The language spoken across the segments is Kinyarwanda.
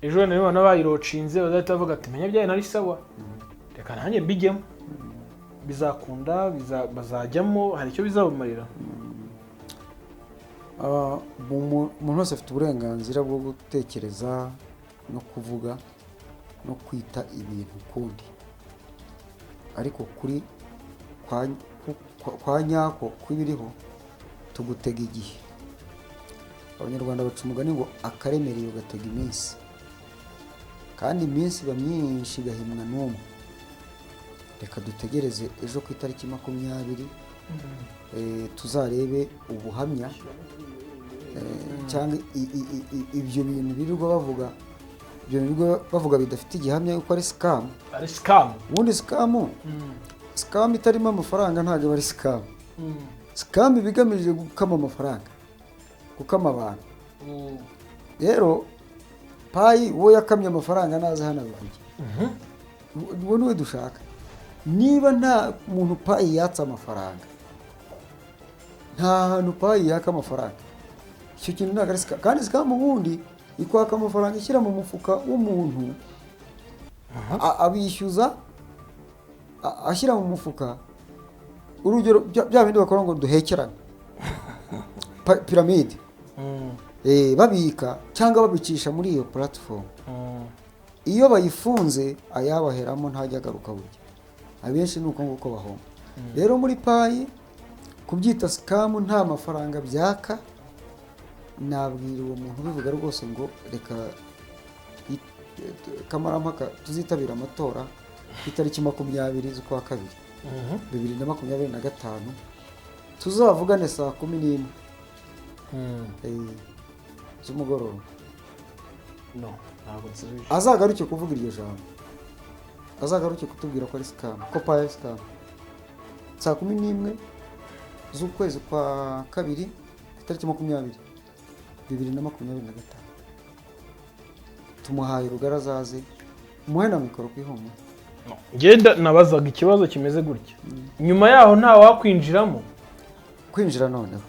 ejo nawe bana bayirocinze bazahita bavuga ati menya byaye nari sawa reka nanjye mbijyemo bizakunda bazajyamo hari icyo bizabumarira. Umuntu wese afite uburenganzira bwo gutekereza no kuvuga no kwita ibintu ukundi, ariko kuri kwa nyako kw'ibiriho tugutega igihe. Abanyarwanda baca umugani ngo akaremereye ugatega iminsi, kandi iminsi iba myinshi igahimwa n'umwe. Reka dutegereze ejo ku itariki 20 tuzarebe ubuhamya cyangwa ibyo bintu birirwa bavuga bidafite igihamya yuko ari scam. Ubundi scam itarimo amafaranga ntabwo ari scam. Scam bigamije gukama amafaranga, gukama abantu. Rero payi wo yakamye amafaranga naza hano bivuge. Ubu niwe dushaka. Niba nta muntu payi yatsa amafaranga, nta hantu payi yaka amafaranga, icyo kintu ntabwo ari scam. Kandi scam ubundi ikwaka amafaranga ishyira mu mufuka w'umuntu, abishyuza ashyira mu mufuka. Urugero bya bindi bakora ngo duhekerane piramide, babika cyangwa babicisha muri iyo platform. Iyo bayifunze ayabaheramo ntajya agaruka burya, abenshi nuko nguko bahomba. Rero muri payi kubyita scam nta mafaranga byaka, nabwira uwo muntu bivuga rwose ngo reka kamarampaka tuzitabira amatora itariki 20 z'ukwa kabiri 2025 tuzavugane saa 11 z'umugoroba. Azagaruke kuvuga iryo jambo, azagaruke kutubwira ko ari scam, ko payi ari scam. Saa 11 z'ukwezi kwa kabiri itariki 20 2025 tumuhaye rugarazaze muhe na mikoro kwihoma. Ngenda nabazaga ikibazo kimeze gutya, nyuma yaho nta wakwinjiramo kwinjira noneho.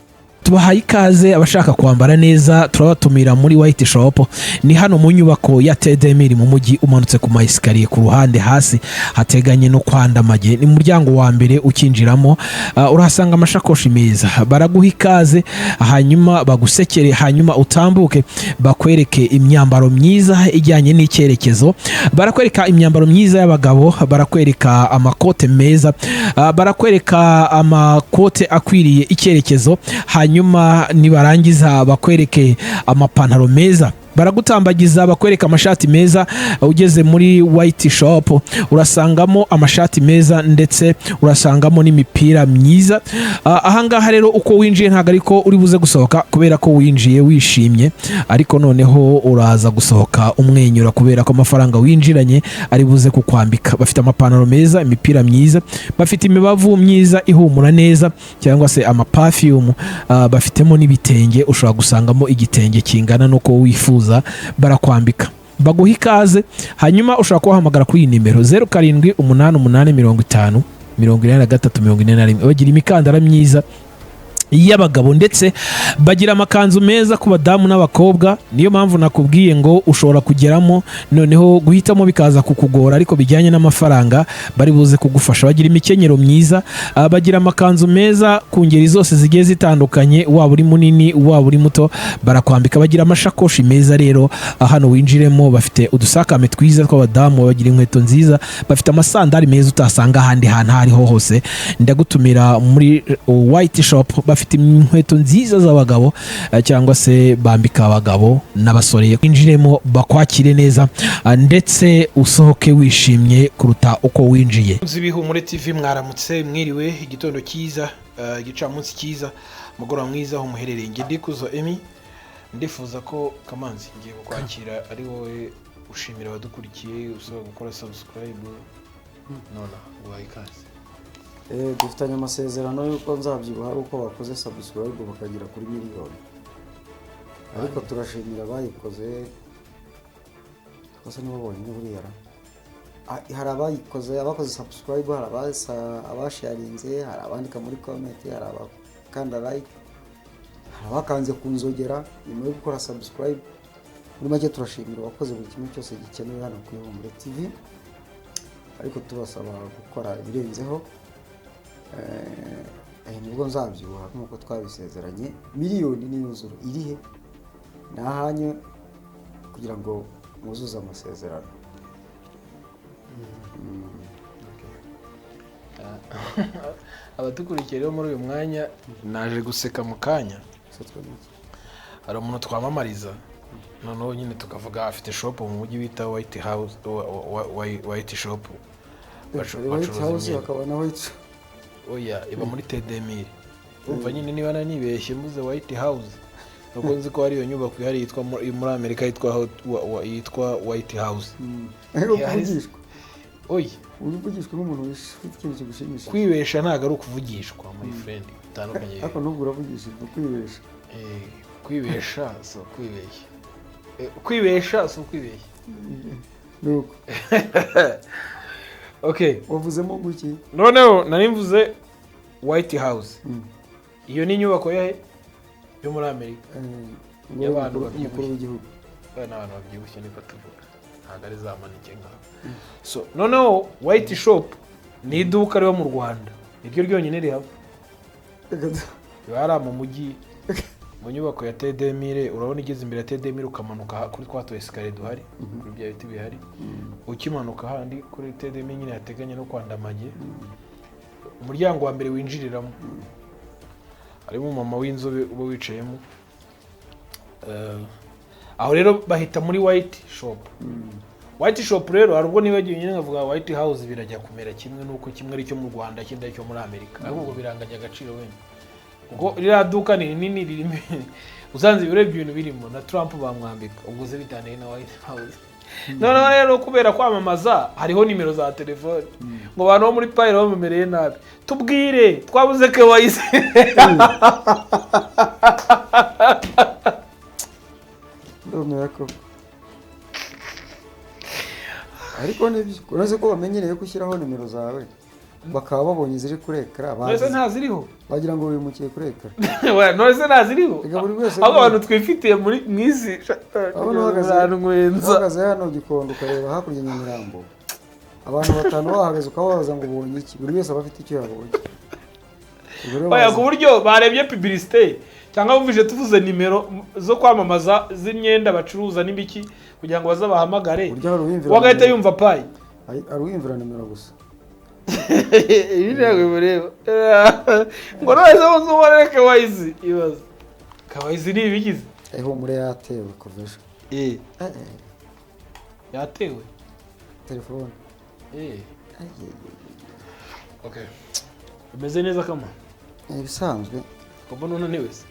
Tubahaye ikaze abashaka kwambara neza, turabatumira muri White Shop. Ni hano mu nyubako ya Tedemiri mu mujyi, umanutse ku mayisikariye ku ruhande hasi hateganye no kwandamage. Ni muryango wa mbere ukinjiramo, urahasanga amashakoshi meza. Baraguha ikaze, hanyuma bagusekere, hanyuma utambuke bakwereke imyambaro myiza ijyanye n'icyerekezo. Barakwereka imyambaro myiza y'abagabo, barakwereka amakote meza, barakwereka amakote akwiriye icyerekezo. Hanyuma nibarangiza bakwereke amapantaro meza, baragutambagiza bakwereka amashati meza. Ugeze muri White Shop urasangamo amashati meza ndetse urasangamo n'imipira myiza. Ahangaha rero uko winjiye ntago ariko uri buze gusohoka, kubera ko winjiye wishimye, ariko noneho uraza gusohoka umwenyura kubera ko amafaranga winjiranye ari buze kukwambika. Bafite amapantaro meza, imipira myiza, bafite imibavu myiza ihumura neza cyangwa se amaperfume, bafitemo n'ibitenge. Ushobora gusangamo igitenge kingana nuko wifuza, barakwambika baguha ikaze. Hanyuma ushobora kubahamagara kuri iyi nimero 078850 bagira imikandara myiza y'abagabo ndetse bagira amakanzu meza ku badamu n'abakobwa. Niyo mpamvu nakubwiye ngo ushobora kugeramo noneho guhitamo bikaza kukugora, ariko bijyanye n'amafaranga bari buze kugufasha. Bagira imikenyero myiza, bagira amakanzu meza ku ngeri zose zigiye zitandukanye, waba uri munini waba uri muto barakwambika. Bagira amashakoshi meza. Rero hano winjiremo bafite udusakame twiza tw'abadamu, bagira inkweto nziza, bafite amasandari meza utasanga ahandi hantu hariho hose. Ndagutumira muri White Shop, bafite inkweto nziza z'abagabo cyangwa se bambika abagabo n'abasore. Winjiremo bakwakire neza ndetse usohoke wishimye kuruta uko winjiye. Zibihumure TV mwaramutse, mwiriwe, igitondo cyiza, igicamunsi cyiza, mugoroba mwiza aho muherereye. Nge Ndikuzo Emmy, ndifuza ko Kamanzi ngiye kukwakira ari wowe ushimira abadukurikiye, usaba gukora subscribe nona guhaye ikaze. Dufitanye amasezerano yuko nzabyibuha ari uko bakoze subscribe bakagera kuri 1 miliyoni. Ariko turashimira bayikoze, twese nibo bonyine buriya. Hari abayikoze, abakoze subscribe, hari abasharinze, hari abandika muri comment, hari abakanda like, hari abakanze kunzogera nyuma yo gukora subscribe. muri make turashimira abakoze buri kimwe cyose gikenewe hano kuri Ihumure TV, ariko tubasaba gukora ibirenzeho. Nibwo nzabyuha nk'uko twabisezeranye, miliyoni n'iyuzuro irihe nahanye kugira ngo muzuze amasezerano. Abatukurikiye rero muri uyu mwanya naje guseka mu kanya, hari umuntu twamamariza noneho nyine tukavuga afite shop mu mujyi bita White House, White Shop, White House bakabona White, oya iba muri TDMR. Umva nyine niba nanibeshye muze White House, nuko nzi ko hari iyo nyubako ihari yitwa muri Amerika yitwa White House. Kuvugishwa oya uruvugishwa n'umuntu ufite ikintu kigushimisha. Kwibesha ntabwo ari ukuvugishwa my friend, bitandukanye. Ariko nubwo uravugishije kwibesha, kwibesha so kwibeshya, kwibesha so kwibeshya nuko okay. Wavuzemo guki noneho nari mvuze White House. Iyo ni inyubako yo muri Amerika y'abantu babyibushye, n'abantu babyibushye niko tuvuga, ntabwo ari za manike ngaho. So noneho White Shop ni iduka riba mu Rwanda, niryo ryonyine rihaba. Bari mu mujyi mu nyubako ya TDMR. Urabona igeze imbere ya TDMR ukamanuka kuri twato escalier duhari, kuri bya biti bihari, ukimanuka handi kuri TDMR nyine yateganye no kwandamage. Umuryango wa mbere winjiriramo harimo mama w'inzobe uba wicayemo. Aho rero bahita muri White Shop. White Shop rero hari ubwo nibagiye nyine nkavuga White House birajya kumera kimwe nuko kimwe ari cyo mu Rwanda kindi ari cyo muri Amerika, ariko ubwo biranganya agaciro wenda ubwo rira duka ni nini ririmo uzanze birebye ibintu birimo na Trump bamwambika ubwo ze bitaniye na White House. Noneho rero kubera kwamamaza hariho nimero za telefone ngo abantu bo muri Payre bamumereye nabi, tubwire twabuze ke wayise. Ndumva ko ariko nibyo uraze ko bamenyereye gushyiraho nimero zawe bakaba babonye ziri kuri ekara, nose ntaziriho bagira ngo wimukiye kuri ekara. Oya nose ntaziriho, aho abantu twifitiye muri mwisi uhagaze hano Gikondo ukareba hakurya Nyamirambo, abantu batanu bahagaze ukababaza ngo ubonye iki, buri wese aba afite icyo yabonye. Oya ku buryo barebye publicité cyangwa bumvije tuvuze nimero zo kwamamaza z'imyenda bacuruza n'ibiki kugira ngo bazabahamagare, wagahita yumva payi ari wimvira nimero gusa. Ibi ntabwo mureba ngo nose uzumureke wayizi ibaze kawayizi ni ibigize. Ihumure yatewe kuvisha yatewe telefone. Okay, umeze neza kama ibisanzwe kuko none ni wese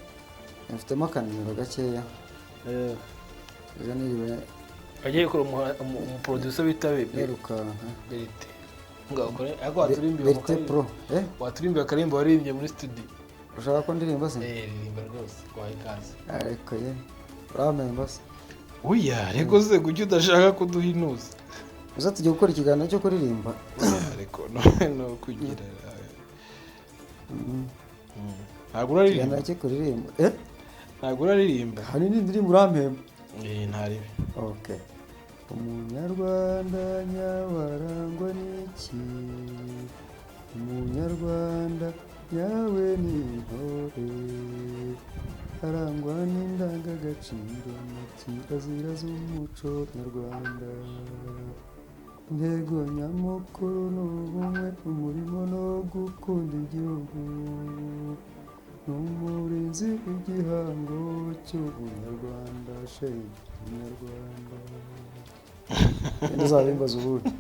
mfitemo akanimero gakeya. Ejo niriwe agiye kuri umu producer bita Beruka Berite ngakore ako waturimbiye Berite Pro waturimbiye akarimbo waririmbye muri studio. Ushaka ko ndirimba se? Ririmba rwose kwa ikaze. Ariko ye uramemba se? Oya rego ze kujya udashaka kuduhinuza uza tujye gukora ikiganiro cyo kuririmba. Ariko no kugira ntabwo uraririmba cyo kuririmba ntabwo uraririmba hani n'indirimbo urampemba ntaribe. Okay. Umunyarwanda nyabarangwa n'iki, umunyarwanda nyawe n'intore, arangwa n'indangagaciro na kirazira z'umuco nyarwanda. Intego nyamukuru ni ubumwe, umurimo no gukunda igihugu, n'umurinzi w'igihango cy'ubunyarwanda shenge umunyarwanda. Ntuzabimbaza ubundi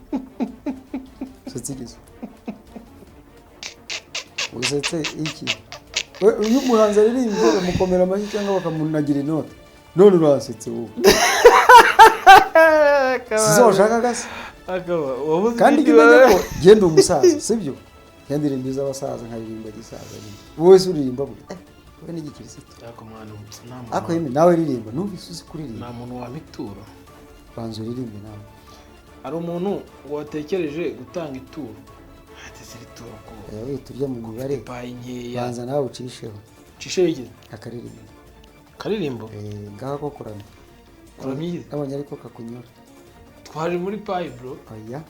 usetse usetse iki uyu muhanzi aririmba umukomera amashyi cyangwa bakamunagira inoti, none urasetse wowe sizo washaka gase kandi kimenya ko genda umusaza sibyo kandi ndirimba z'abasaza nkaririmba gisaza wowe uririmba buri we n'igikirisitu ako yeme nawe ririmba numvise uzi kuririmba nta muntu wa mituro banzo ririmbe nawe. Hari umuntu watekereje gutanga ituro ati siri turo ko yewe turya mu mibare banza nawe ucisheho cishe iki akaririmbo karirimbo ngaho ko kurana kuramyize abonye ariko kakunyura twaje muri payi bro oya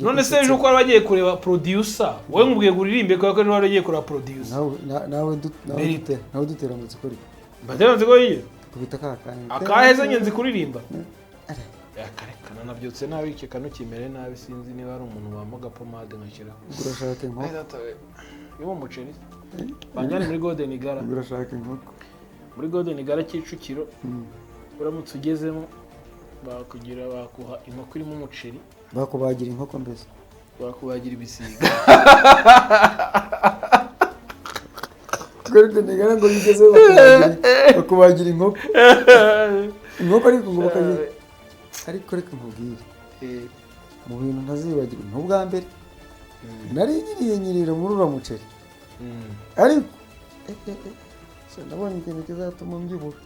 none se ejo ko bagiye kureba producer wowe nkubwiye kuririmbe ko ejo bagiye kureba producer nawe dutera mu zikori batera nziko yiye kubita kakanye akaheze nyenzi kuririmba akarekana nabyutse nabi iki kano kimere nabi sinzi niba ari umuntu wamuga pomade nkakira urashaka inkoko yo mu muceri banjani muri Golden Gara urashaka inkoko muri Golden Gara Kicukiro uramutse ugezemo bakugira bakuha inkoko irimo umuceri bakubagira inkoko mbese bakubagira ibisiga Golden Gara ngo bigeze bakubagira inkoko ariko ngo bakagira ariko reka nkubwire mu bintu ntazibagirwa n'ubwa mbere nari nyirira muri ura muceri ariko ndabonye ikintu kizatuma mbyibuha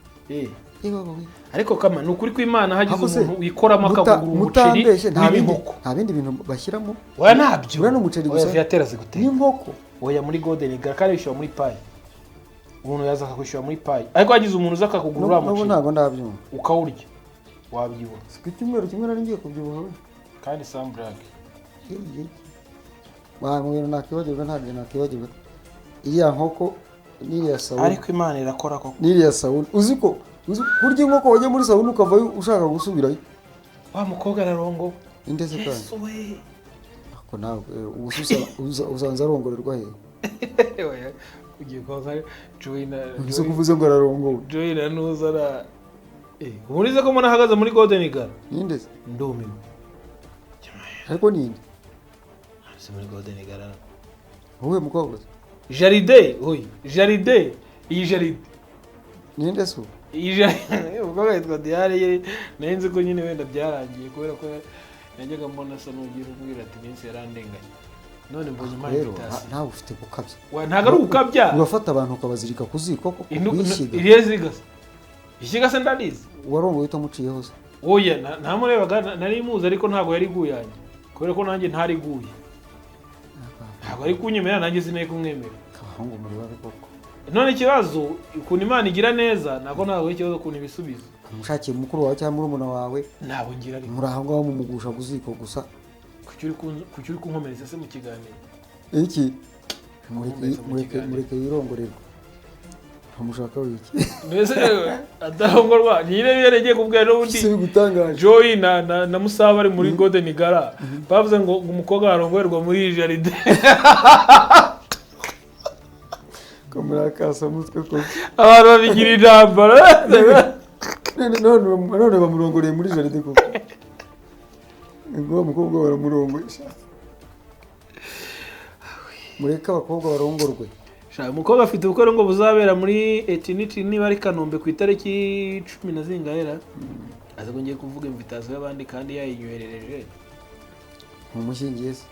ariko kama ni ukuri kw'Imana hagize umuntu wikoramo akagugura umuceri n'inkoko nta bindi bintu bashyiramo oya ntabyo ura n'umuceri gusa oya yateraze gutera n'inkoko oya muri Golden Gara kandi bishyura muri payi umuntu yaza akakwishyura muri payi ariko hagize umuntu uza akakugura umuceri ntabwo ndabyumva ukawurya wabyibuha ku cyumweru kimwe nari ngiye kubyibuha kandi samburage mu bintu nakibagirwa ntabwo nakibagirwa iriya nkoko n'iriya sawuni ariko Imana irakora koko n'iriya sawuni uzi ko kurya inkoko wajya muri sawuni ukavayo ushaka gusubirayo wa mukobwa ararongo indeze kandi ako nawe usanze arongorerwa he ugiye koza Joyina uzi kuvuze ngo ararongowe Joyina nuzara uburize ko mbona ahagaze muri Golden Gara nindeze ndumiwe ariko ninde si muri Golden Gara wowe mukobwa Jaride oyi Jaride iyi Jaride ninde so iyi Jaride ubwo yitwa Diare nenze ko nyine wenda byarangiye kubera ko najyaga mbona asa n'ugira ubwira ati minsi yarandenganye none mbonye impamvu nawe ufite gukabya wa ntago ari gukabya urafata abantu ukabazirika ku ziko ko kwishiga iriye zigase ishiga se ndanize warongo uhita muciye hose oya ntamurebaga nari muzi ariko ntago yari guyanye kubera ko nanjye ntari guye ntago ari kunyemera nanjye sineye kumwemera kabahungu muri babe koko none ikibazo ukuntu Imana igira neza ntago ikibazo ukuntu ibisubizo mushakiye mukuru wawe cyangwa murumuna wawe ntabwo ngira ariko muri aho ngaho mumugusha kuziko gusa kucyuri kunkomereza se mu kiganiro iki mureke yirongorerwa amushaka wiki mbese adarongorwa nyine biregiye kubwira n'ubundi si gutangaje Joy na Musaba ari muri Golden Gara bavuze ngo umukobwa arongoherwa muri Jaride kamera kasa mutwe ko abantu babigira intambara none bamurongoreye muri Jaride koko ngo umukobwa baramurongoresha mureka abakobwa barongorwe umukobwa afite ubukwe ngo buzabera muri Eternity niba ari Kanombe ku itariki 10 na zingahera aza ngiye kuvuga invitation y'abandi kandi yayinyoherereje umushingiye se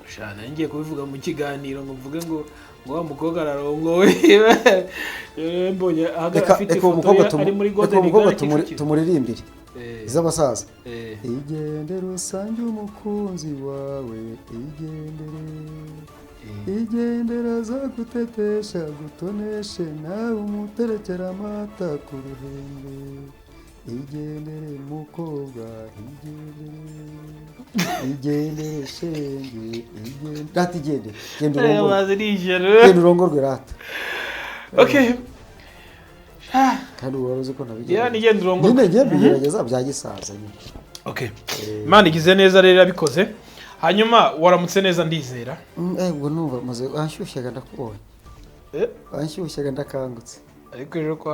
shana ngiye kubivuga mu kiganiro ngo mvuge ngo wa mukobwa ararongowe mbonye afite ifoto ari muri Golden Gara tumuririmbire iz'abasaza igendere usange umukunzi wawe igendera za gutetesha gutoneshe nawe umuterekera amata ku ruhembe igendere mukobwa igendere shenge rata igendere genda urongorwe rata okay kandi waruzi ko nabigira yani genda urongorwe nyine ngiye bigerageza bya gisaza nyine okay Imana igize neza rero abikoze hanyuma waramutse neza ndizera ubwo numva maze anshyushyaga ndakubonye anshyushyaga ndakangutse ariko ejo ko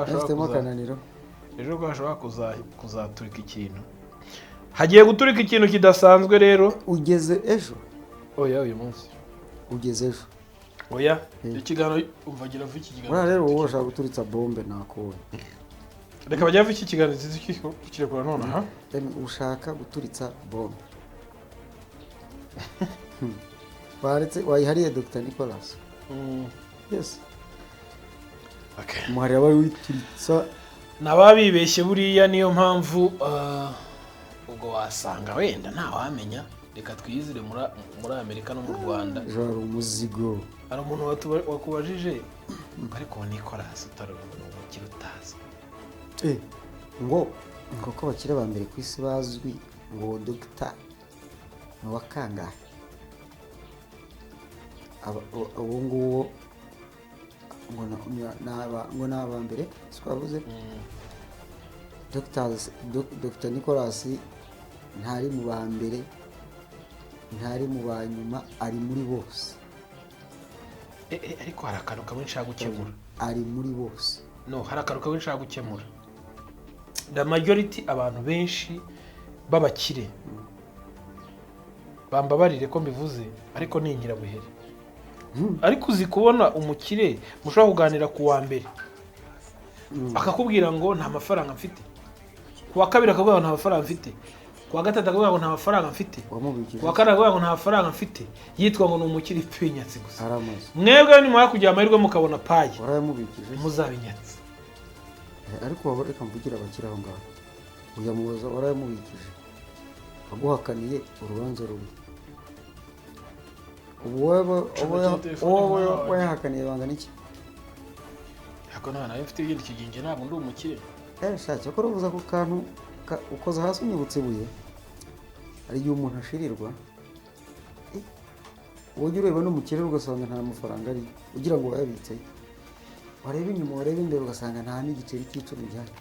hashobora kuzaturika ikintu hagiye guturika ikintu kidasanzwe rero ugeze ejo oya uyu munsi ugeze ejo oya ikiganiro umvagira vuba iki kiganiro rero wowe ushaka guturitsa bombe nakubonye reka bajya vuba iki kiganiro kirekura none aha ushaka guturitsa bombe wayihariye Dr. Nicholas yes umuhari wabaye wituritsa nababibeshye buriya niyo mpamvu ubwo wasanga wenda ntawamenya reka twiyizire muri Amerika no mu Rwanda ejo hari umuzigo hari umuntu wakubajije ariko Nicholas utari umukiri utazi ngo ngo ko abakire ba mbere ku isi bazwi ngo dogita ni uwa kangahe uwo nguwo ngo ni aba mbere twavuze Dr Nicolas ntari mu ba mbere ntari mu ba nyuma ari muri bose ariko hari akantu kamwe nshaka gukemura ari muri bose no hari akantu kamwe nshaka gukemura the majority abantu benshi b'abakire bambabarire ko mbivuze ariko ni inkirabuhere ariko uzi kubona umukire mushobora kuganira ku wa mbere akakubwira ngo nta mafaranga mfite ku wa kabiri akakubwira ngo nta mafaranga mfite ku wa gatatu akakubwira ngo nta mafaranga mfite ku wa kane akakubwira ngo nta mafaranga mfite yitwa ngo ni umukire ipfinyatsi gusa mwebwe nimara kugira amahirwe mukabona payi muzabinyatsi ariko waba reka mvugira abakire aho ngaho uyamubaza warayamubikije aguhakaniye urubanza rubi ubu wayahakaniye bangana iki ariko nta nawe mfite ibindi kigingi ntabwo ndi umukire shaka ko ruvuza ku kantu ukoza hasi unyibutse ibuye hari igihe umuntu ashirirwa ujya ureba n'umukire ugasanga nta mafaranga ari ugira ngo wayabitse wareba inyuma wareba imbere ugasanga nta n'igiceri cy'icumi gihari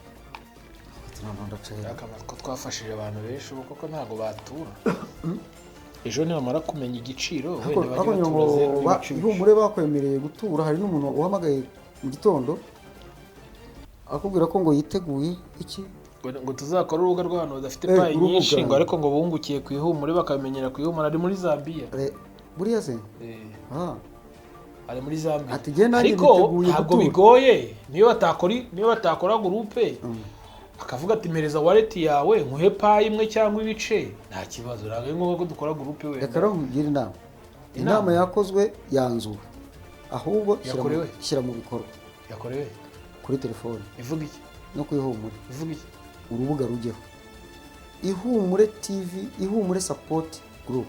ko twafashije abantu benshi ubu koko ntabwo batura ejo nibamara kumenya igiciro ihumure bakwemereye gutura hari n'umuntu uhamagaye mu gitondo akubwira ko ngo yiteguye iki ngo tuzakora urubuga rw'abantu badafite payi nyinshi ngo ariko ngo bungukiye ku ihumure bakamenyera ku ihumure ari muri Zambia buriya se ari muri Zambia ariko ntabwo bigoye niyo batakora gurupe akavuga ati mpereza wallet yawe nkuhe payi imwe cyangwa ibice nta kibazo rangaye ngo dukora groupe we reka nkugira inama yakozwe yanzura ahubwo shyira mu bikorwa yakorewe kuri telefone ivuga iki no kwihumura ivuga iki urubuga rujyeho ihumure TV ihumure support group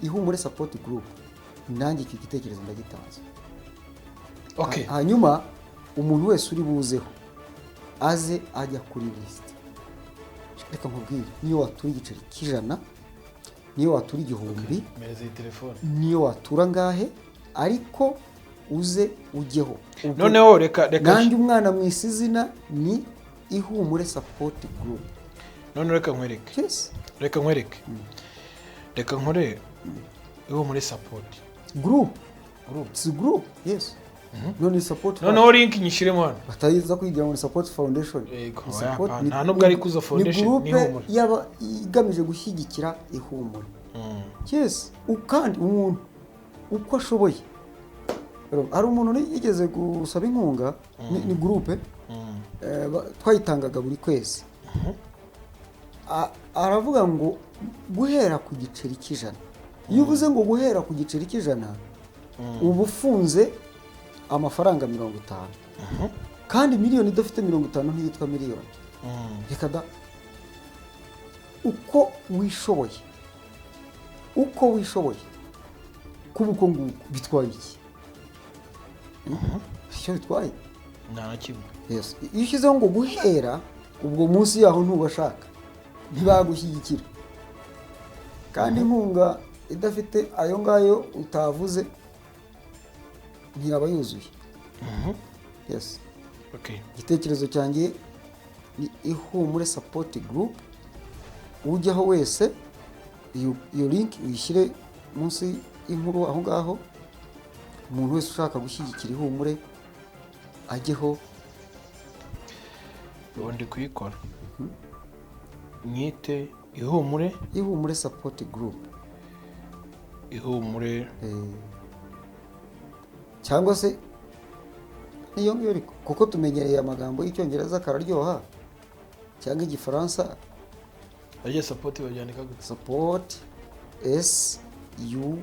ihumure support group nanjye iki gitekerezo ndagitanze okay hanyuma umuntu wese uri buzeho aze ajya kuri list reka nkubwire niyo watura igiceri cy'ijana niyo watura igihumbi niyo watura ngahe ariko uze ujyeho noneho reka nanjye umwana mu isizina ni ihumure support group none reka nkwereke reka nkore ihumure support group si group yes none support noneho link nyishiremo hano batayiza kwigira muri support foundation nta nubwo ari kuzo foundation ni ihumure yaba igamije gushyigikira ihumure yes ukandi umuntu uko ashoboye hari umuntu yigeze gusaba inkunga ni groupe twayitangaga buri kwezi aravuga ngo guhera ku giceri cy'ijana iyo uvuze ngo guhera ku giceri cy'ijana uba ufunze amafaranga 50 kandi miliyoni idafite 50 ntiyitwa miliyoni reka da uko wishoboye kubuko nguko bitwaye iki icyo bitwaye nta kimwe yes iyo ushyizeho ngo guhera ubwo munsi yaho ntubashaka ntibagushyigikira kandi inkunga idafite ayo ngayo utavuze ntiyaba yuzuye yes okay igitekerezo cyanjye ni ihumure support group ujyaho wese iyo link uyishyire munsi inkuru aho ngaho umuntu wese ushaka gushyigikira ihumure ajyeho ubundi kuyikora mwite ihumure support group ihumure cyangwa se niyo ngiyo kuko tumenyereye amagambo y'icyongereza kararyoha cyangwa igifaransa aje support bajyandika gute support S U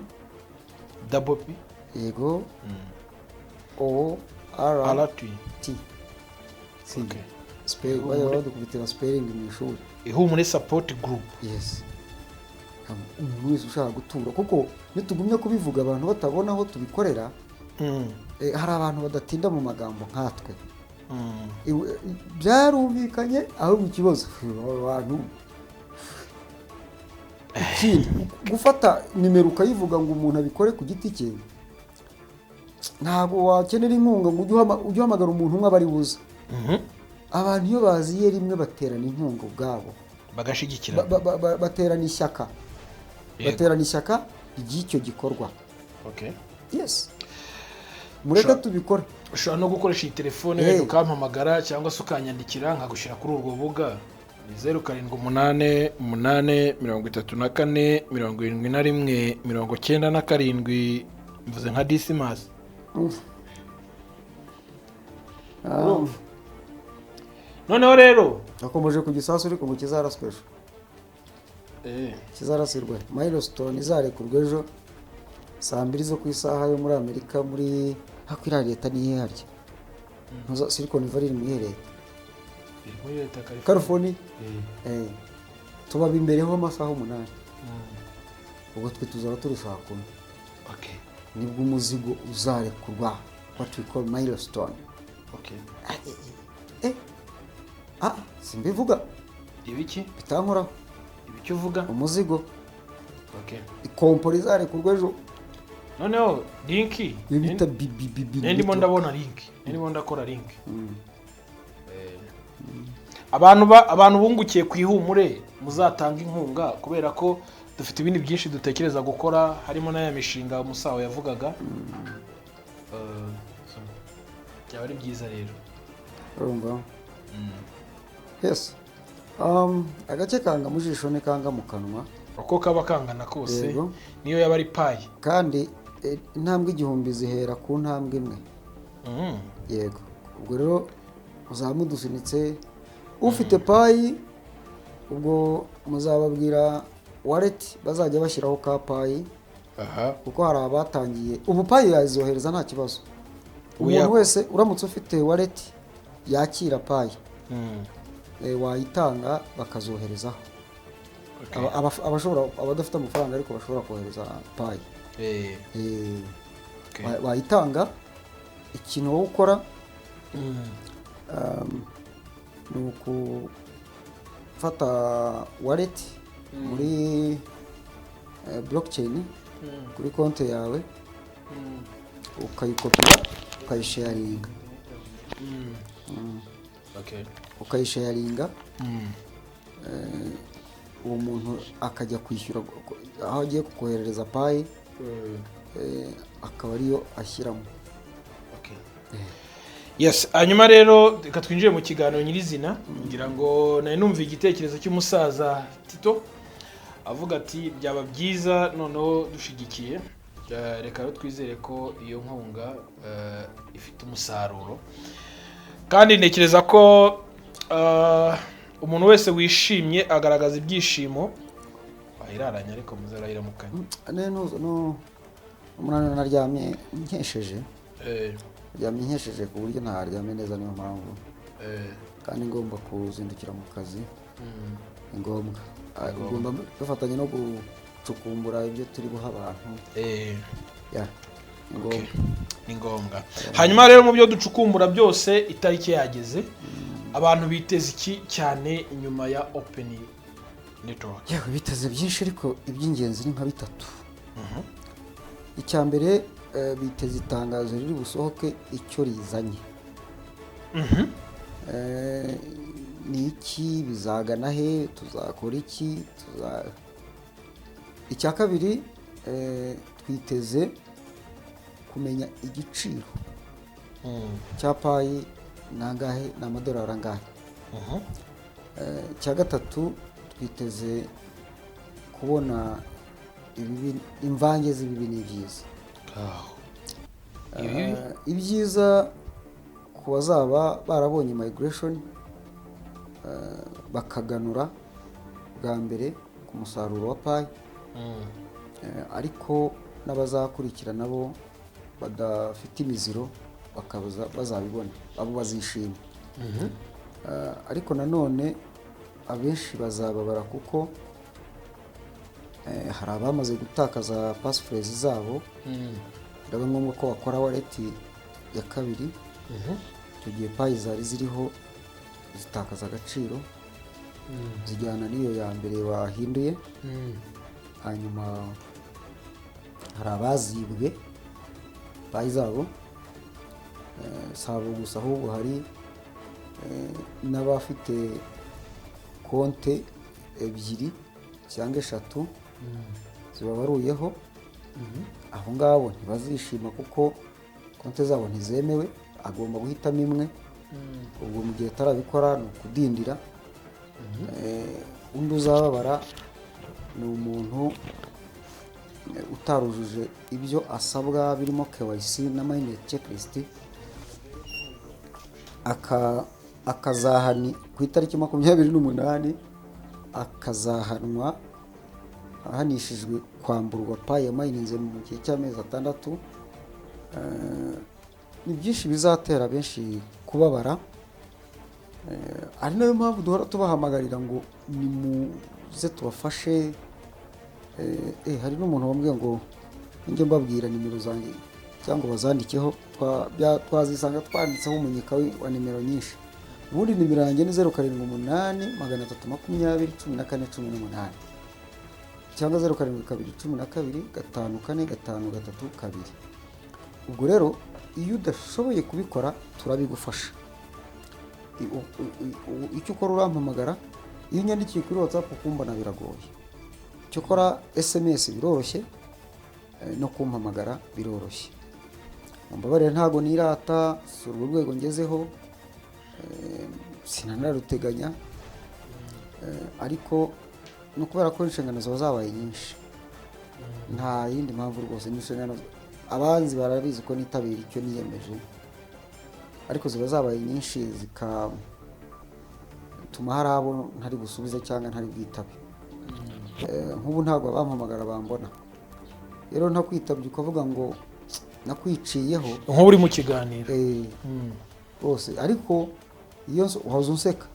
double P yego O R T okay spell bayo dukubitira spelling mu ishuri ihumure support group yes umuntu wese ushaka gutura kuko nitugumye kubivuga abantu batabona aho tubikorera hari abantu badatinda mu magambo nkatwe byarumvikanye ahubwo ikibazo abantu ikindi gufata nimero ukayivuga ngo umuntu abikore ku giti cye ntabwo wakenera inkunga ngo ujye uhamagara umuntu umwe aba ari buze. Abantu iyo baziye rimwe baterana inkunga ubwabo bagashyigikira baterana ishyaka ry'icyo gikorwa. Yes, mureka tubikore. Ushobora no gukoresha iyi telefone wenda ukampamagara cyangwa se ukanyandikira nkagushyira kuri urwo rubuga 0788347197 mvuze nka Dismas. Noneho rero nakomeje ku gisasu ariko ngo kizaraswe ejo. Kizarasirwe milestone izarekurwa ejo saa 2 zo ku isaha yo muri Amerika muri hakwira leta nihe harya Silicon Valley mu leta California. Tuba bimbereho amasaha 8 ubwo twe tuzaba turi saa 10. Nibwo umuzigo uzarekurwa what we call milestone. Simbivuga ibiki bitankora ibiki uvuga umuzigo. Ikompora izarekurwa ejo. Noneho linki bita ndimo ndabona linki ndimo ndakora linki. Abantu bungukiye ku ihumure muzatanga inkunga kubera ko dufite ibindi byinshi dutekereza gukora harimo n'aya mishinga umusaho yavugaga. Byaba ari byiza rero urumva. Yes, agace kanga mu jisho ne kanga mu kanwa uko kaba kangana kose niyo yaba ari payi kandi intambwe igihumbi zihera ku ntambwe imwe. Yego, ubwo rero uzamudusunitse ufite payi ubwo muzababwira wallet bazajya bashyiraho ka payi. Kuko hari abatangiye ubu payi yazohereza nta kibazo. Umuntu wese uramutse ufite wallet yakira payi wayitanga bakazoherezaho. Abashobora abadafite amafaranga ariko bashobora kohereza payi. Wayitanga ikintu wo gukora ni ukufata wallet muri blockchain kuri konti yawe ukayikopera ukayisharinga. Ukayisharinga uwo muntu akajya kwishyura aho agiye kukoherereza payi akaba ariyo ashyiramo. Yes, hanyuma rero reka twinjire mu kiganiro nyirizina ngira ngo nari numva igitekerezo cy'umusaza Tito avuga ati byaba byiza noneho dushigikiye. Reka rero twizere ko iyo nkunga ifite umusaruro kandi ntekereza ko umuntu wese wishimye agaragaza ibyishimo ayiraranya ariko muzarayira mu kanya. Umunani naryamye nkesheje ryamye nkesheje ku buryo ntaryamye neza niyo mpamvu kandi ngomba kuzindukira mu kazi. Ngombwa ugomba gufatanya no gucukumbura ibyo turi buha abantu. Ni ngombwa. Hanyuma rero mu byo ducukumbura byose itariki yageze abantu biteze iki cyane inyuma ya Open Network? Biteze byinshi ariko iby'ingenzi ni nka bitatu. Icya mbere biteze itangazo riri busohoke icyo rizanye. Ni iki bizagana he tuzakora iki icya kabiri twiteze kumenya igiciro cya payi nangahe n'amadolari angahe. Icya gatatu twiteze kubona imvange z'ibibi n'ibyiza. Ibyiza ku bazaba barabonye migration bakaganura bwa mbere ku musaruro wa payi ariko n'abazakurikira nabo badafite imiziro bakabuza bazabibona abo bazishima. Ariko nanone abenshi bazababara kuko hari abamaze gutakaza passphrase zabo. Ndaba ngombwa ko bakora wallet ya kabiri icyo gihe payi zari ziriho zitakaza agaciro zijyana n'iyo ya mbere bahinduye. Hanyuma hari abazibwe payi zabo, si abo gusa ahubwo hari n'abafite konte ebyiri cyangwa eshatu zibabaruyeho. Abo ngabo ntibazishima kuko konti zabo ntizemewe, agomba guhitamo imwe. Ubwo mu gihe atarabikora ni ukudindira. Undi uzababara ni umuntu utarujuje ibyo asabwa birimo KYC na Mainnet checklist, akazahani ku itariki 28 akazahanwa ahanishijwe kwamburwa payi yamayininze mu gihe cy'amezi 6. Ni byinshi bizatera benshi kubabara, ari nayo mpamvu duhora tubahamagarira ngo nimuze tubafashe. Hari n'umuntu wambwiye ngo njye mbabwira nimero zanjye cyangwa bazandikeho, twazisanga twanditseho umunyika wa nimero nyinshi. Ubundi nimero yanjye ni 078 320 14 cyangwa 0722 54 Ubwo rero iyo udashoboye kubikora turabigufasha. Icyo ukora urampamagara, iyo unyandikiye kuri WhatsApp ukumbona biragoye. Icyo ukora SMS biroroshye, no kumpamagara biroroshye. Mbabarira ntago nirata, si urwo rwego ngezeho, sinanaruteganya, ariko no kubera ko inshingano ziba zabaye nyinshi. Nta yindi mpamvu rwose, n'inshingano abanzi barabizi ko nitabira icyo niyemeje, ariko ziba zabaye nyinshi zikatuma hari abo ntari gusubiza cyangwa ntari bwitabe. Nk'ubu ntabwo abampamagara bambona, rero ntakwitabye ukavuga ngo nakwiciyeho nk'ubu uri mu kiganiro rwose. Ariko iyo uhaza unseka,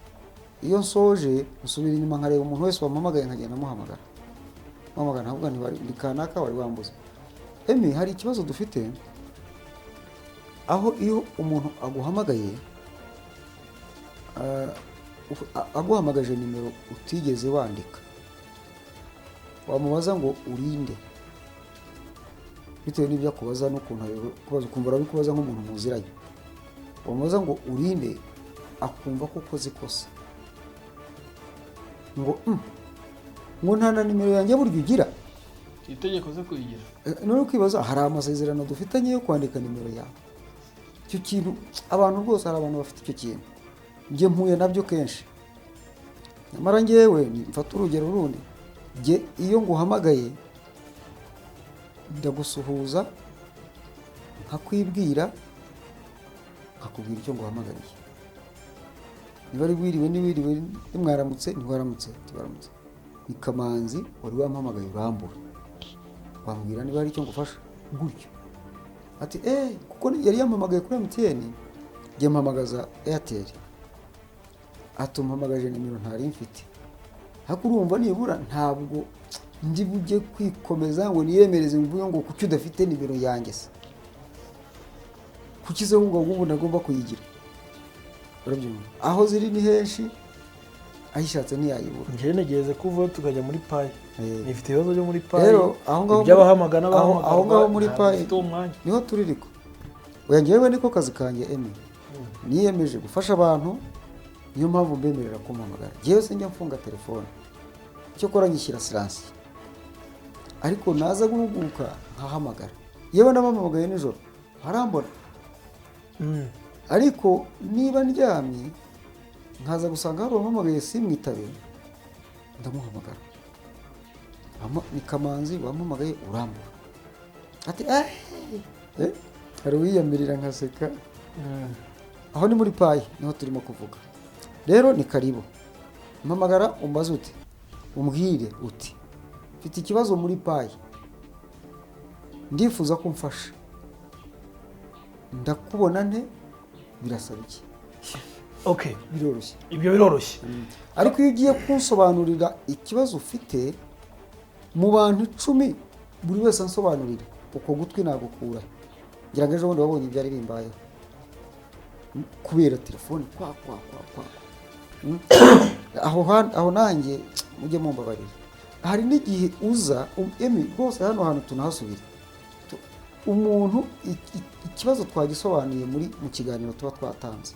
iyo nsoje usubira inyuma nkareba umuntu wese wampamagaye nkagenda muhamagara ntabwo ndi kanaka wari wambuze. Hari ikibazo dufite aho iyo umuntu aguhamagaye aguhamagaje nimero utigeze wandika, wamubaza ngo urinde, bitewe n'ibyo akubaza n'ukuntu kubaza ukumva urabikubaza nk'umuntu muziranye. Wamubaza ngo urinde, akumva ko ukoze ikosa, ngo nta na nimero yanjye buryo ugira, itegeko zo kuyigira. none ukibaza hari amasezerano dufitanye yo kwandika nimero yawe. Icyo kintu abantu rwose, hari abantu bafite icyo kintu, njye mpuye nabyo kenshi. Nyamara njyewe mfata urugero rundi, njye iyo nguhamagaye ndagusuhuza, nkakwibwira, nkakubwira icyo nguhamagariye. Niba ari wiriwe niwiriwe, nimwaramutse ntiwaramutse tibaramutse. Ni Kamanzi wari wampamagaye urambura, wambwira niba hari icyo ngufasha gutyo. Ati kuko yari yampamagaye kuri MTN, njye mpamagaza Airtel, atumpamagaje nimero ntari mfite. Hakurumva nibura ntabwo ndi bujye kwikomeza ngo niyemereze mvuge ngo kuki udafite nimero yanjye se, kukize ngo ndagomba kuyigira. Urabyumva, aho ziri ni henshi, ayishatse ntiyayibura. Njye negeze kuva tukajya muri payi, nifite ibibazo byo muri payi. Rero aho ngaho by'abahamagana aho ngaho muri payi niho tuririko. Oya njyewe niko kazi kanjye niyemeje gufasha abantu, niyo mpamvu mbemerera kumpamagara. Njyewe sinjya mfunga telefone, icyo kora nyishyira silence, ariko naza guhuguka nkahamagara. Yewe nabampamagaye nijoro harambona, ariko niba ndyamye nkaza gusanga hari uwampamagaye simwitabe, ndamuhamagara. Ni Kamanzi wampamagaye urambura. Ati hari uwiyamirira nkaseka. Aho ni muri payi niho turimo kuvuga. Rero ni karibu, mpamagara umbaze uti, umbwire uti mfite ikibazo muri payi, ndifuza ko umfasha, ndakubona nte, birasaba iki? Biroroshye. Ibyo biroroshye. Ariko iyo ugiye kunsobanurira ikibazo ufite mu bantu 10, buri wese ansobanurira, uko gutwi nagukura. Ngira ngo ejo bundi wabonye ibyari bimbayeho. kubera telefone kwa aho nanjye mujye mumbabarira. Hari n'igihe uza emi rwose hano hantu tunahasubira umuntu ikibazo twagisobanuye mu kiganiro tuba twatanze,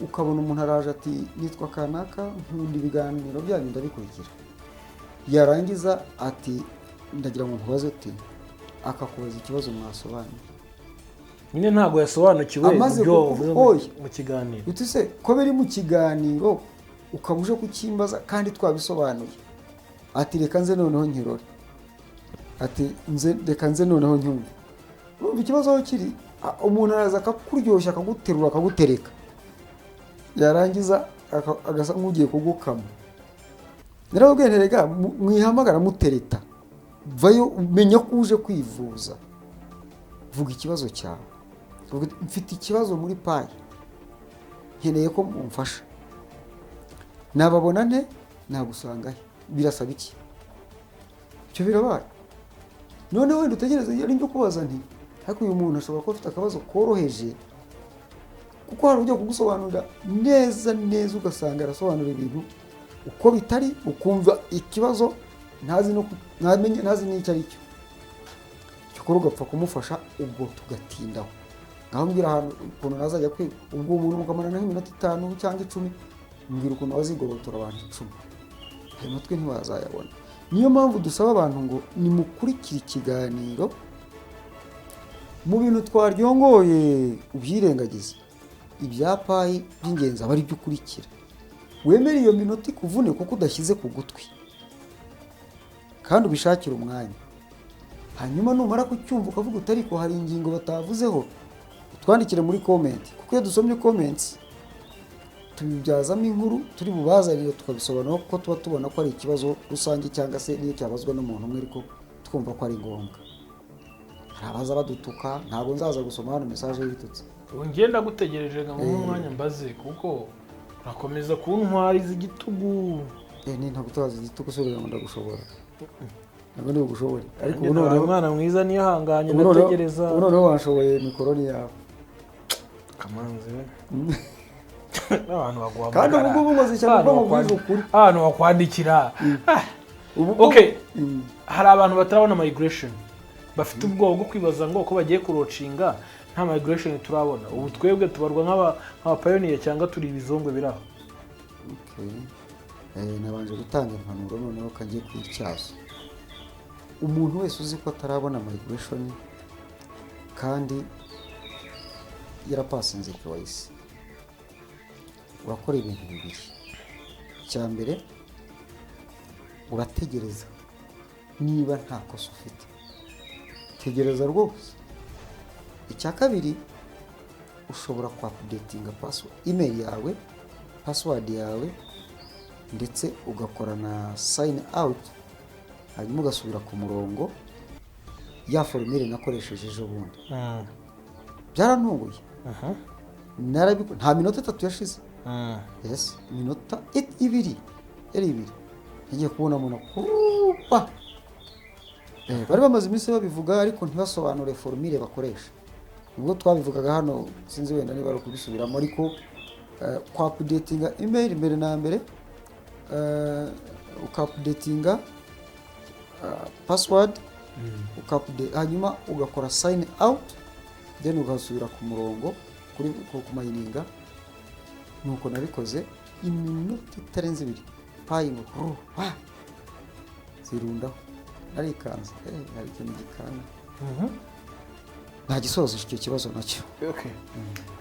ukabona umuntu araje ati nitwa kanaka nkunda ibiganiro byanyu ndabikurikira, yarangiza ati ndagira ngo nkubaze uti, akakubaza ikibazo mwasobanuye nyine ntabwo yasobanukiwe mu kiganiro. uti se ko biri mu kiganiro ukaba uje kukimbaza kandi twabisobanuye, ati reka nze noneho nkirore, ati reka nze noneho nyumve. Urumva ikibazo aho kiri, umuntu araza akakuryoshya akaguterura akagutereka, yarangiza agasa nk'ugiye kugukama. Narababwiye nterega mwihamagara mutereta, vayo umenya ko uje kwivuza, vuga ikibazo cyawe, mfite ikibazo muri payi nkeneye ko mumfasha, nababona nte nagusangahe, birasaba iki? Icyo birabaye. None wenda utegereze yari njye kubaza nti ariko uyu muntu ashobora kuba afite akabazo koroheje, kuko hari ujya kugusobanurira neza ugasanga arasobanura ibintu uko bitari, ukumva ikibazo ntazi n'icyo ari cyo, cyokora ugapfa kumufasha, ubwo tugatindaho. Ngaho mbwira ahantu ukuntu nazajya kwiga, ubwo umuntu mukamarana nk'iminota 5 cyangwa 10, mbwira ukuntu wazigobotora abantu 10, ayo matwi ntiwazayabona. Niyo mpamvu dusaba abantu ngo nimukurikire ikiganiro, mu bintu twaryongoye ubyirengagize, ibya payi by'ingenzi aba ari byo ukurikira, wemere iyo minota ikuvune kuko udashyize ku gutwi, kandi ubishakire umwanya. Hanyuma numara kucyumva ukavuga utari ko hari ingingo batavuzeho, utwandikire muri comment, kuko iyo dusomye comments tubibyazamo inkuru turi bubazanire tukabisobanura, kuko tuba tubona ko ari ikibazo rusange cyangwa se niyo cyabazwa n'umuntu umwe, ariko twumva ko ari ngombwa. Hari abaza badutuka, ntabwo nzaza gusoma hano message y'ibitutsi. Ubu ngenda gutegereje ngo mu mwanya mbaze, kuko urakomeza kuntwariza igitugu. Ntabwo utazi igitugu usubira ngo ndagushobora. Ntabwo ndi bugushobore. Ariko ubu none umwana mwiza niyo hanganye ndategereza. Ubu none washoboye mikoroni yawe. Kamanzi. Abantu baguhamagara. Kandi ubu ngoze cyane ko mubwiza ukuri. Abantu bakwandikira. Okay. Hari abantu batarabona migration. Bafite ubwoba bwo kwibaza ngo ko bagiye kurocinga nta migration turabona. Ubu twebwe tubarwa nk'aba pioneer cyangwa turi ibizongwe biraho. Okay. Nabanje gutanga impanuro noneho kagiye kwityaza. Umuntu wese uzi ko atarabona migration kandi yarapasinze KYC, urakora ibintu bibiri. Icya mbere, urategereza niba nta kosa ufite, tegereza rwose. Icya kabiri, ushobora updatinga email yawe, password yawe, ndetse ugakora na sign out, hanyuma ugasubira ku murongo ya formule nakoresheje ejo bundi. Byarantunguye. Nta minota 3 yashize. Yes, minota 2 ngiye kubona umuntu kupa. Bari bamaze iminsi babivuga ariko ntibasobanure formule bakoresha. Ubwo twabivugaga hano sinzi wenda niba ari kubisubiramo, ariko updatinga email mbere na mbere, updatinga password, hanyuma ugakora sign out, then ugasubira ku murongo kuri kumayininga. Nuko nabikoze iminota itarenze 2, payi ngo zirundaho, narikanze hari ikintu gikanga. Nta gisozo icyo kibazo nacyo. Okay.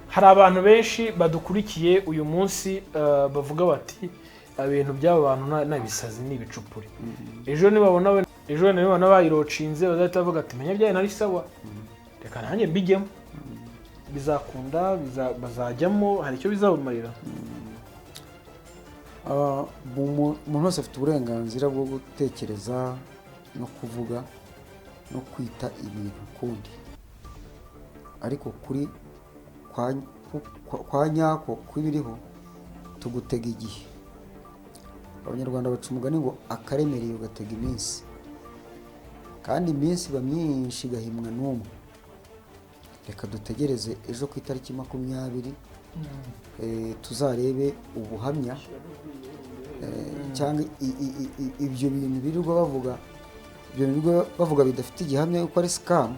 Hari abantu benshi badukurikiye uyu munsi bavuga bati ibintu by'aba bantu nabisazi n'ibicupuri. Ejo nibabona bayirocinze bazahita bavuga ati menya byaye nari sawa, reka nanjye mbijyemo, bizakunda, bazajyamo, hari icyo bizabumarira. Umuntu wese afite uburenganzira bwo gutekereza no kuvuga no kwita ibintu kundi, ariko kuri kwa nyako kwibiriho tugutega igihe. Abanyarwanda baca umugani ngo akaremereye ugatega iminsi, kandi iminsi iba myinshi igahimwa n'umwe. reka dutegereze ejo ku itariki 20 tuzarebe ubuhamya cyangwa ibyo bintu birirwa bavuga bidafite igihamya yuko ari scam.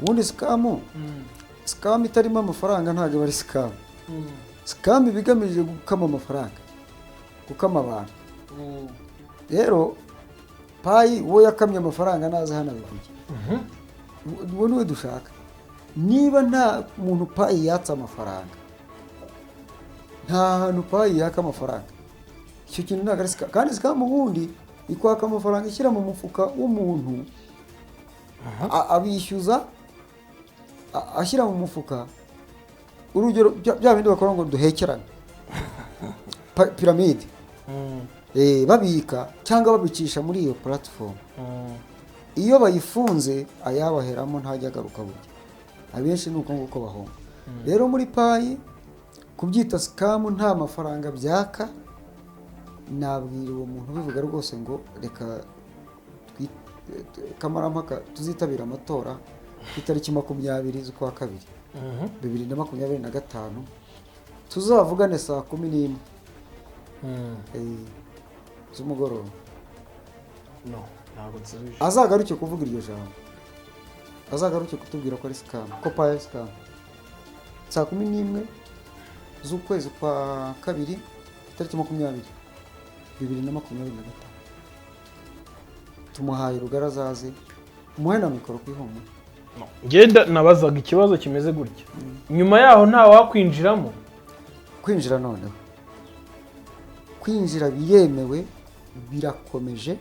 Ubundi scam itarimo amafaranga ntabwo ari scam. Scam bigamije gukama amafaranga, gukama abantu. Rero payi wo yakamye amafaranga naza hano bivuge. Ubu niwe dushaka. Niba nta muntu payi yatsa amafaranga, nta hantu payi yaka amafaranga, icyo kintu ntabwo ari scam. Kandi scam ubundi ikwaka amafaranga ishyira mu mufuka w'umuntu, abishyuza ashyira mu mufuka. Urugero bya bindi bakora ngo duhekerane piramide, babika cyangwa babicisha muri iyo platform. Iyo bayifunze ayabaheramo ntajya agaruka burya, abenshi nuko nguko bahomba. Rero muri payi kubyita scam nta mafaranga byaka, nabwira uwo muntu bivuga rwose ngo reka kamarampaka tuzitabira amatora ku itariki 20 z'ukwa kabiri 2025 tuzavugane saa 11 z'umugoroba. Azagaruke kuvuga iryo jambo, azagaruke kutubwira ko ari scam, ko payi scam. Saa 11 z'ukwezi kwa kabiri itariki 20 2025 tumuhaye rugarazaze, umuhe na mikoro kwihoma. Ngenda nabazaga ikibazo kimeze gutya, nyuma yaho nta wakwinjiramo. Kwinjira noneho, kwinjira biremewe, birakomeje,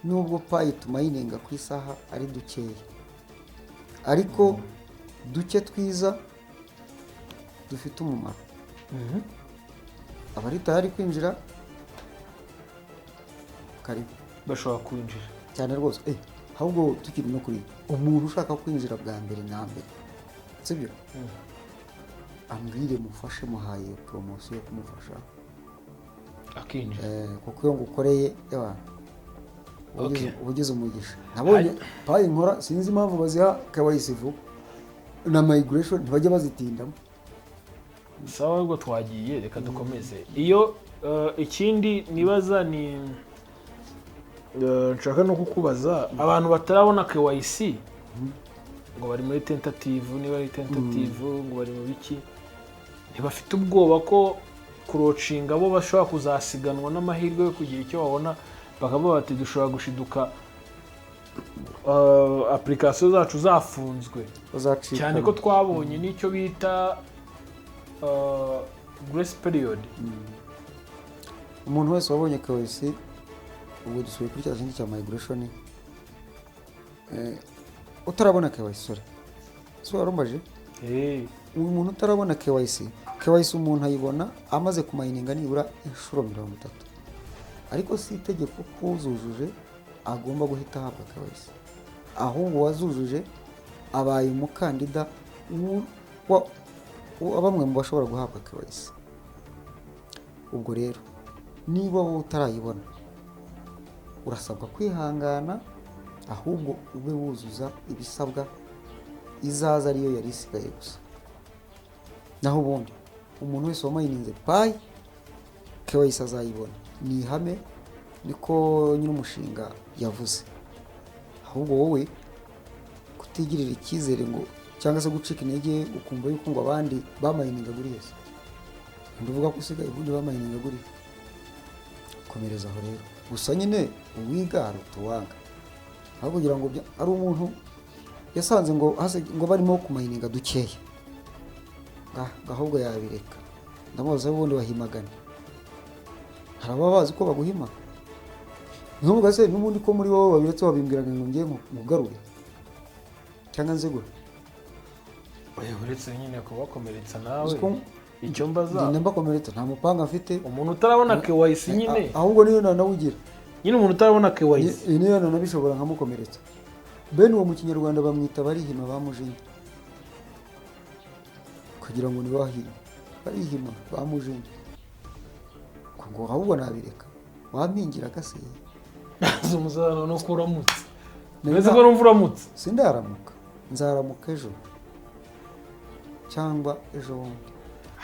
nubwo payi tumayininga ku isaha ari dukeya, ariko duke twiza dufite umumaro. Abari tayari kwinjira karibu, bashobora kwinjira cyane rwose. Ahubwo tukiri no kuri umuntu ushaka kwinjira bwa mbere na mbere, sibyo, ambwire mufashe, muhaye promotion yo kumufasha akinjira, kuko iyo ngukoreye ubugize umugisha. Nabonye payi nkora, sinzi impamvu baziha KYC na migration ntibajya bazitindamo. Sawa, ubwo twagiye, reka dukomeze. Iyo ikindi nibaza ni nshaka no kukubaza, abantu batarabona KYC ngo bari muri tentative, niba ari tentative ngo bari mu biki, ntibafite ubwoba ko kurocinga bo bashobora kuzasiganwa n'amahirwe yo kugira icyo babona, bakavuga bati dushobora gushiduka application zacu zafunzwe, cyane ko twabonye n'icyo bita grace period. Umuntu wese wabonye KYC, ubu dusubiye kuri cya kindi cya migration, utarabona KYC so warumbaje, uyu muntu utarabona KYC umuntu ayibona amaze kumayininga nibura inshuro 30, ariko si itegeko kuzujuje agomba guhita ahabwa KYC, ahubwo wazujuje abaye umukandida bamwe mu bashobora guhabwa KYC. Ubwo rero niba wowe utarayibona urasabwa kwihangana, ahubwo ube wuzuza ibisabwa, izaza ariyo yari isigaye gusa. Naho ubundi umuntu wese wamayininze payi KYC azayibona, ni ihame, niko nyine umushinga yavuze. Ahubwo wowe kutigirira icyizere ngo cyangwa se gucika intege ukumva yuko ngo abandi bamayininga guri yose, ndavuga ko usigaye ubundi bamayininga guri, komereza aho rero. Gusa nyine uwigara tuwanga, aho kugira ngo ari umuntu yasanze ngo barimo kumayininga dukeya, ahubwo yabireka. Ndamubaza ubundi bahimagana, haraba bazi ko baguhima, ntuvuga se n'ubundi ko muri wowe babiretse babimbwiraga ngo ngiye mugarure cyangwa nzegura. Uretse nyine kubakomeretsa nawe, icyo mbaza ngenda mbakomeretsa, nta mupanga afite. Umuntu utarabona KYC nyine, ahubwo niyo nanawugira nyine, umuntu utarabona KYC niyo nanabishobora nkamukomeretsa. Bene uwo mu Kinyarwanda bamwita barihima, bamujinya, kugira ngo nibahire, barihima bamujinya. Ngo ahubwo nabireka, wampingira gaseye zumuzana no kuramutse, neze ko numva uramutse. Sindaramuka, nzaramuka ejo. cyangwa ejo bundi.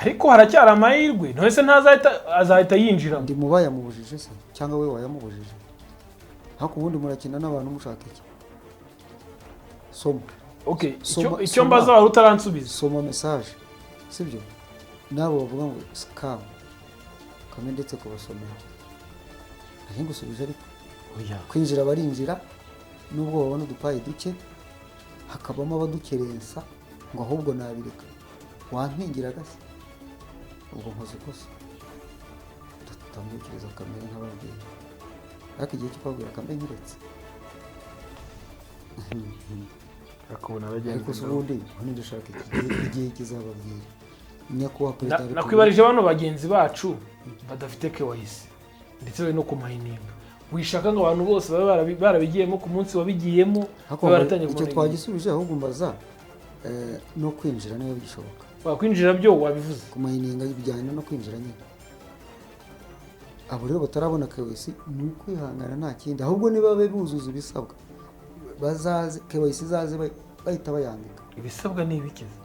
ariko haracyari amahirwe ntose azahita yinjira. Ndi mu bayamubujije se cyangwa we wayamubujije? Ariko ubundi murakina n'abantu mushaka iki? Soma. Okay, icyo mbaza wari utaransubiza. Soma message. Sibyo? Nabo bavuga ngo scam. Kame ndetse kubasomera. Ari ngusubije ariko. Oya. Kwinjira barinjira nubwo babona udupayi duke hakabamo abadukerensa ngo ahubwo nabireka. Wampingira gase. Ubwo nkoze kosa. Tutamwikiriza kamere nk'ababyeyi. Ariko igihe cyo kwabwira kamere nkiretse. Akubona abagenzi. Ariko ubundi hano ndashaka igihe kizababwira. Nyakubahwa Perezida nakwibarije bano bagenzi bacu badafite KYC ndetse we no kumayininga. Wishaka ngo abantu bose babe barabigiyemo ku munsi wabigiyemo baratangiye icyo twagisubije ahubwo mbaza no kwinjira niyo bishoboka. Kwinjira byo wabivuze. Kumayininga bijyana no kwinjira nyine. Abo rero batarabona KYC ni ukwihangana nta kindi ahubwo niba buzuza ibisabwa bazaze KYC zaze bahita bayandika. Ibisabwa ni ibikiza.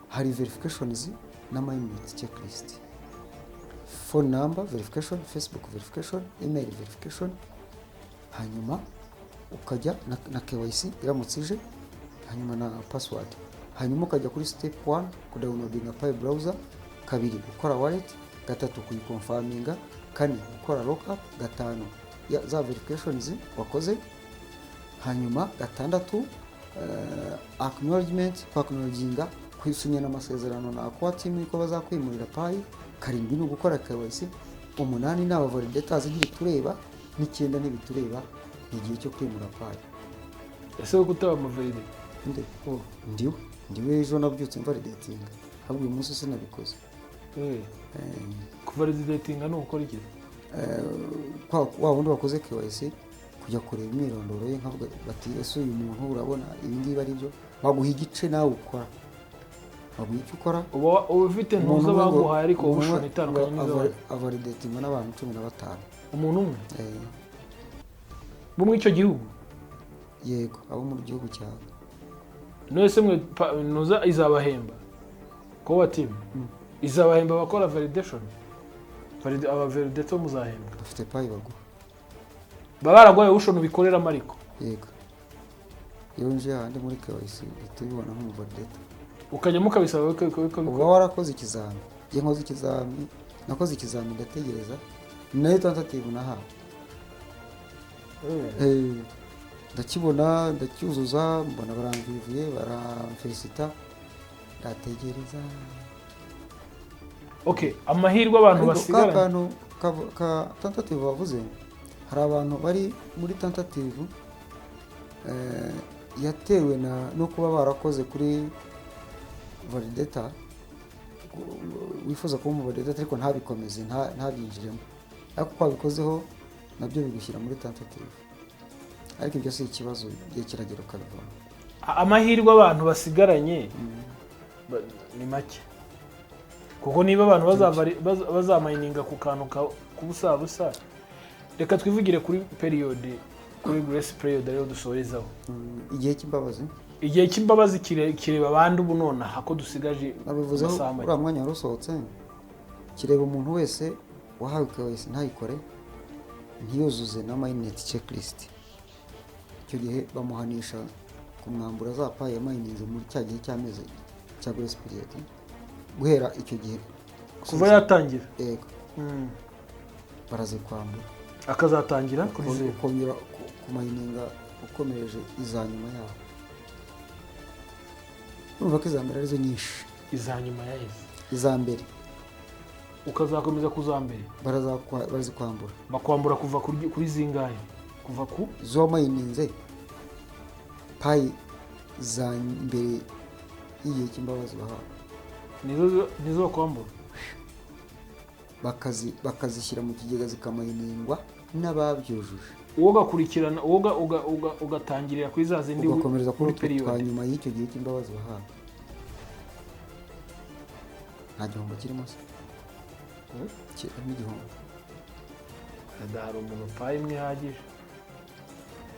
Hari verifications na mindset checklist. Phone number verification, Facebook verification, email verification. Hanyuma ukajya na KYC iramutse ije hanyuma na password. Hanyuma ukajya kuri step 1 ku downloading Pi browser, 2 gukora wallet, 3 kuyiconfirminga, 4 gukora lookup, 5 za verifications wakoze. Hanyuma 6 acknowledgement acknowledginga kwisinya n'amasezerano na Aqua team ko bazakwimurira Pi. 7 no gukora KYC. 8 n'aba validators ntibitureba. 9 ntibitureba igihe cyo kwimura Pi. Ese wo kutaba amavalide ndiwe ejo nabyutse validating ahubwo uyu munsi sinabikoze. Kuvalidating no gukora iki? Wa wundi wakoze KYC kujya kureba imyirondoro ye nkavuga bati ese uyu muntu urabona ibi ngibi ari byo baguha igice nawe ukora. Baguha icyo ukora uba ufite ntuza baguhaye ariko ubushoni itandukanye n'izo avalidating n'abantu 15. Umuntu umwe bo mu icyo gihugu. Yego abo mu gihugu cyawe. Nose mwe ntuza izabahemba ko wa team izabahemba bakora validation. Aba validator muzahemba bafite Pi baguha baragwaye ubushoni bikorera mariko. Yego iyo nje handi muri KYC tubibona nk'umuvalidator ukajyamo kabisaba uba warakoze ikizami. Je nkoze ikizami nakoze ikizami ndategereza nayo tentative nahawe. Ndakibona ndacyuzuza mbona baramviviye baramfelicita ndategereza. Okay, amahirwe abantu basigara akantu ka tentative bavuze. Hari abantu bari muri tentative yatewe no kuba barakoze kuri validator wifuza kuba umuvalidator ariko ntabikomeze ntabyinjiremo ariko kwabikozeho nabyo bigushyira muri tentative. Ariko ibyo si ikibazo gihe kiragera ukabibona. Amahirwe abantu basigaranye ni make kuko niba abantu bazamayininga ku kantu kubusabusa. Reka twivugire kuri period kuri grace period rero dusorezaho. Igihe cy'imbabazi kireba abandi ubu nona hako dusigaje amasaha. Ura mwanya warusohotse kireba umuntu wese wahawe KYC ntayikore ntiyuzuze na mindset checklist. Icyo gihe bamuhanisha kumwambura za Pi ya mining muri cya gihe cy'amezi cya grace period guhera icyo gihe kuva yatangira. Yego barazikwambura akazatangira kongera kumayininga ukomereje izanyuma yaho. Urumva ko izambere arizo nyinshi. Izanyuma yahise izambere ukazakomeza kuzambere barazikwambura bakwambura kuva kuri zingahe kuva ku zo mayininze Pi zambere igihe cy'imbabazi bahawe nizo kwambura bakazishyira mu kigega zikamayiningwa n'ababyujuje. Uwo gakurikirana ugatangirira kuri za zindi ugakomereza kuri period nyuma y'icyo gihe cy'imbabazi bahawe. Nta gihombo kirimo se n'igihombo adahari umuntu Pi imwe ihagije.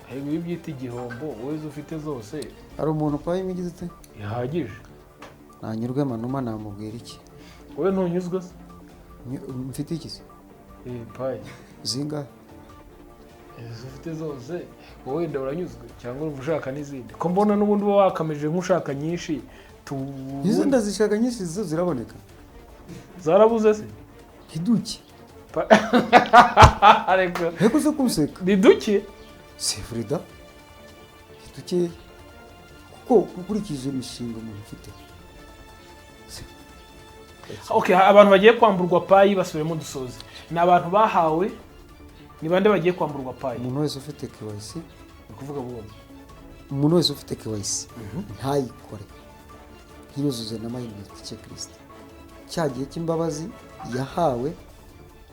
Ahubwo iyo byita igihombo wowe ufite zose hari umuntu Pi imwe igize ite ihagije. nanyurwe Manuma namubwira iki? wowe ntunyuzwe se? Mfite iki se? Payi Zingahe? ufite zose wowe wenda uranyuzwe cyangwa urumva ushaka n'izindi ko mbona n'ubundi uba wakamije nk'ushaka nyinshi izo ndazishaka nyinshi zo ziraboneka zarabuze se hiduki ariko heko zo kuseka ni duke si Frida hiduki kuko ukurikije imishinga umuntu ufite. Okay, abantu bagiye kwamburwa payi basubiremo dusoze ni abantu bahawe ni bande bagiye kwamburwa payi? Umuntu wese ufite KYC ni kuvuga bombi. Umuntu wese ufite KYC ntayikore ntiyuzuze na mayinite checklist cyagiye cy'imbabazi yahawe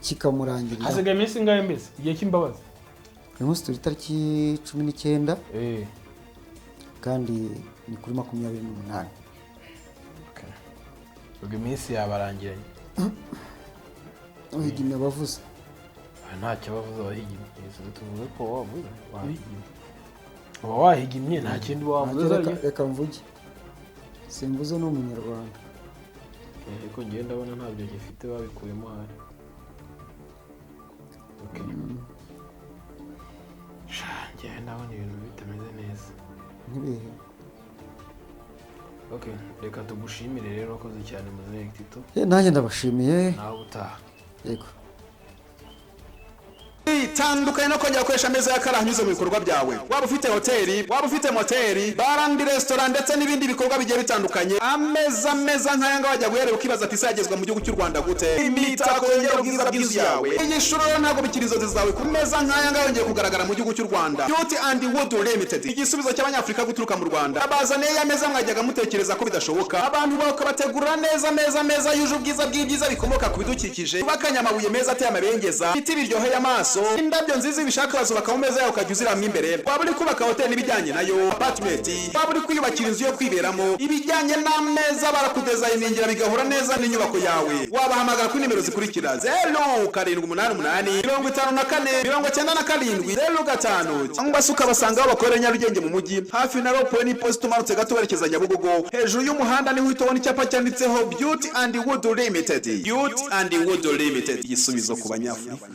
kikamurangirira. Hasigaye iminsi ingahe mbese igihe cy'imbabazi? Uyu munsi turi tariki 19 kandi ni kuri 28. ubwo iminsi yabarangiranye uhigimye abavuze ntacyo bavuze abahigimye tuvuze ko wavuze wahigimye uba wahigimye nta kindi wavuze. Reka mvuge simvuze n'umunyarwanda ariko ngiye ndabona ntabyo gifite babikuyemo hari. Ngiye ndabona ibintu bitameze neza ntibihe. Reka tugushimire rero wakoze cyane Muzehe Tito. Nanjye ndabashimiye. Nawe utaha. Yego. Tandukanye no kongera gukoresha ameza y'akarahanyuze mu bikorwa byawe. Waba ufite hoteli, waba ufite moteri, barandi restaurant ndetse n'ibindi bikorwa bigiye bitandukanye. Ameza nk'aya ngaya wajya guherera ukibaza ati sagezwa mu gihugu cy'u Rwanda gute? Imitako yongera ubwiza bw'inzu yawe. Iyi shuro ntabwo bikiri inzozi zawe ku meza nk'aya ngaya yongeye kugaragara mu gihugu cy'u Rwanda. Beauty and Wood Limited. Igisubizo cy'abanyafrika guturuka mu Rwanda. Abazaniye ya meza mwajyaga mutekereza ko bidashoboka. Abantu bakabategurira neza yuje ubwiza bw'ibyiza bikomoka ku bidukikije. Bakanya amabuye meza ateye amabengeza. Biti biryoheye amaso. Indabyo nziza ibishaka bazubaka mu meza yawe ukajya uziramwa imbere. Waba uri kubaka hoteli n'ibijyanye nayo, apartment, waba uri kwiyubakira inzu yo kwiberamo, ibijyanye n'ameza barakudezayiningira bigahura neza n'inyubako yawe. Wabahamagara kuri nimero zikurikira 0788 54 97 cyangwa se ukabasanga aho bakorera Nyarugenge mu mujyi hafi na Ropo ni post umanutse gato werekeza Nyabugogo. Hejuru y'umuhanda niho uhita icyapa cyanditseho Beauty and Wood Limited. Beauty and Wood Limited, igisubizo ku banyafurika.